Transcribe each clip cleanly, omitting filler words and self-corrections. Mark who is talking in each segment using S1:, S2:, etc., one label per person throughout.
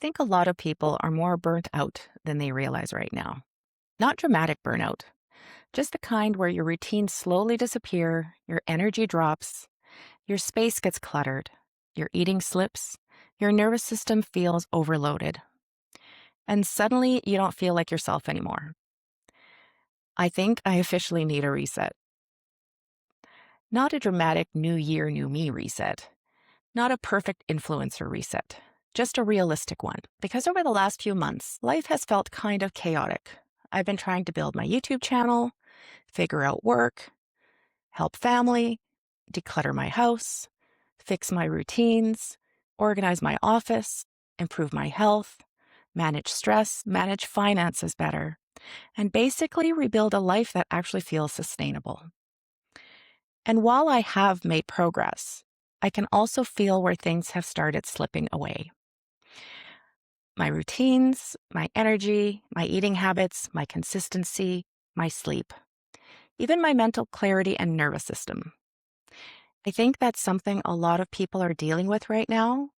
S1: Think a lot of people are more burnt out than they realize right now. Not dramatic burnout, just the kind where your routines slowly disappear, your energy drops, your space gets cluttered, your eating slips, your nervous system feels overloaded, and suddenly you don't feel like yourself anymore. I think I officially need a reset. Not a dramatic new year, new me reset. Not a perfect influencer reset, just a realistic one. Because over the last few months, life has felt kind of chaotic. I've been trying to build my YouTube channel, figure out work, help family, declutter my house, fix my routines, organize my office, improve my health, manage stress, manage finances better, and basically rebuild a life that actually feels sustainable. And while I have made progress, I can also feel where things have started slipping away. My routines, my energy, my eating habits, my consistency, my sleep, even my mental clarity and nervous system. I think that's something a lot of people are dealing with right now.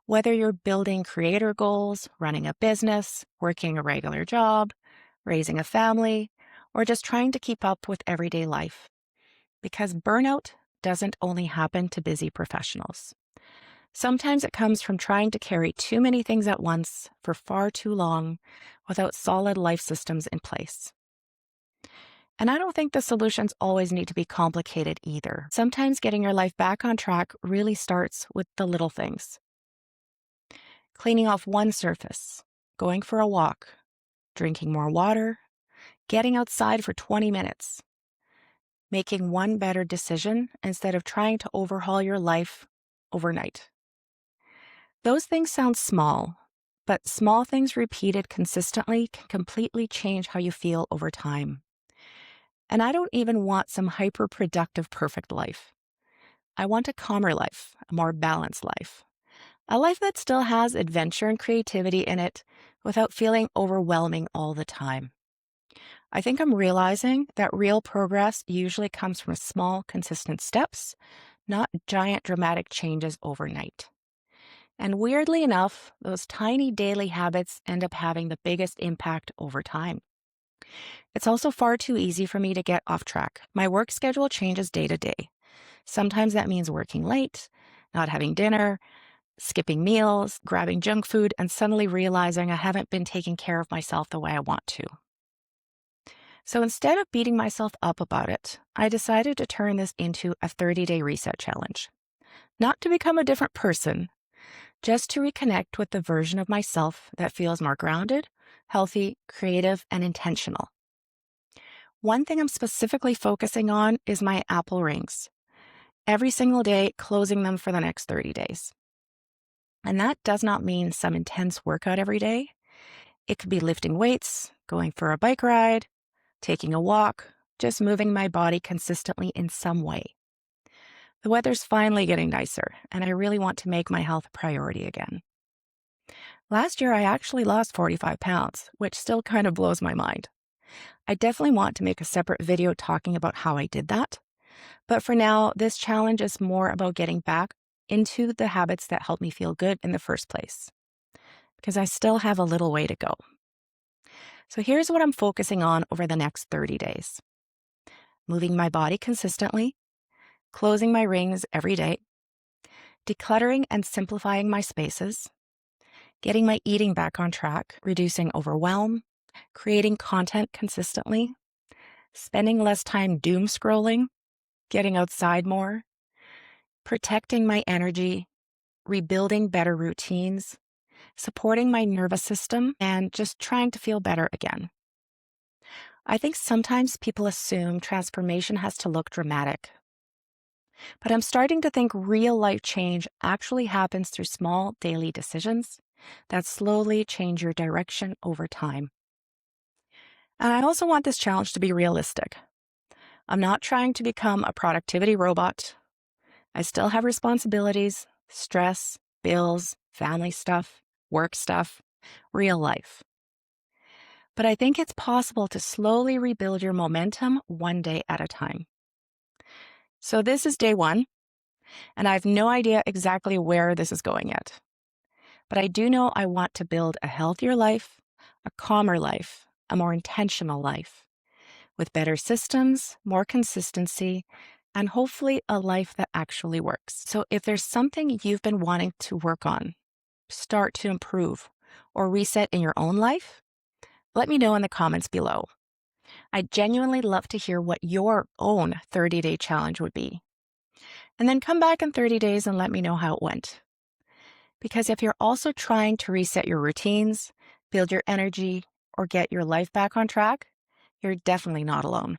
S1: Whether you're building creator goals, running a business, working a regular job, raising a family, or just trying to keep up with everyday life. Because burnout doesn't only happen to busy professionals. Sometimes it comes from trying to carry too many things at once for far too long without solid life systems in place. And I don't think the solutions always need to be complicated either. Sometimes getting your life back on track really starts with the little things. Cleaning off one surface, going for a walk, drinking more water, getting outside for 20 minutes, making one better decision instead of trying to overhaul your life overnight. Those things sound small, but small things repeated consistently can completely change how you feel over time. And I don't even want some hyper productive, perfect life. I want a calmer life, a more balanced life, a life that still has adventure and creativity in it without feeling overwhelming all the time. I think I'm realizing that real progress usually comes from small, consistent steps, not giant, dramatic changes overnight. And weirdly enough, those tiny daily habits end up having the biggest impact over time. It's also far too easy for me to get off track. My work schedule changes day to day. Sometimes that means working late, not having dinner, skipping meals, grabbing junk food, and suddenly realizing I haven't been taking care of myself the way I want to. So instead of beating myself up about it, I decided to turn this into a 30-day reset challenge. Not to become a different person, just to reconnect with the version of myself that feels more grounded, healthy, creative, and intentional. One thing I'm specifically focusing on is my Apple rings. Every single day, closing them for the next 30 days. And that does not mean some intense workout every day. It could be lifting weights, going for a bike ride, taking a walk, just moving my body consistently in some way. The weather's finally getting nicer, and I really want to make my health a priority again. Last year, I actually lost 45 pounds, which still kind of blows my mind. I definitely want to make a separate video talking about how I did that. But for now, this challenge is more about getting back into the habits that help me feel good in the first place, because I still have a little way to go. So here's what I'm focusing on over the next 30 days. Moving my body consistently, closing my rings every day, decluttering and simplifying my spaces, getting my eating back on track, reducing overwhelm, creating content consistently, spending less time doom scrolling, getting outside more, protecting my energy, rebuilding better routines, supporting my nervous system, and just trying to feel better again. I think sometimes people assume transformation has to look dramatic. But I'm starting to think real life change actually happens through small daily decisions that slowly change your direction over time. And I also want this challenge to be realistic. I'm not trying to become a productivity robot. I still have responsibilities, stress, bills, family stuff, work stuff, real life. But I think it's possible to slowly rebuild your momentum one day at a time. So this is day one, and I have no idea exactly where this is going yet. but I do know I want to build a healthier life, a calmer life, a more intentional life with better systems, more consistency, and hopefully a life that actually works. So if there's something you've been wanting to work on, start to improve, or reset in your own life, let me know in the comments below. I genuinely love to hear what your own 30-day challenge would be. And then come back in 30 days and let me know how it went. Because if you're also trying to reset your routines, build your energy, or get your life back on track, you're definitely not alone.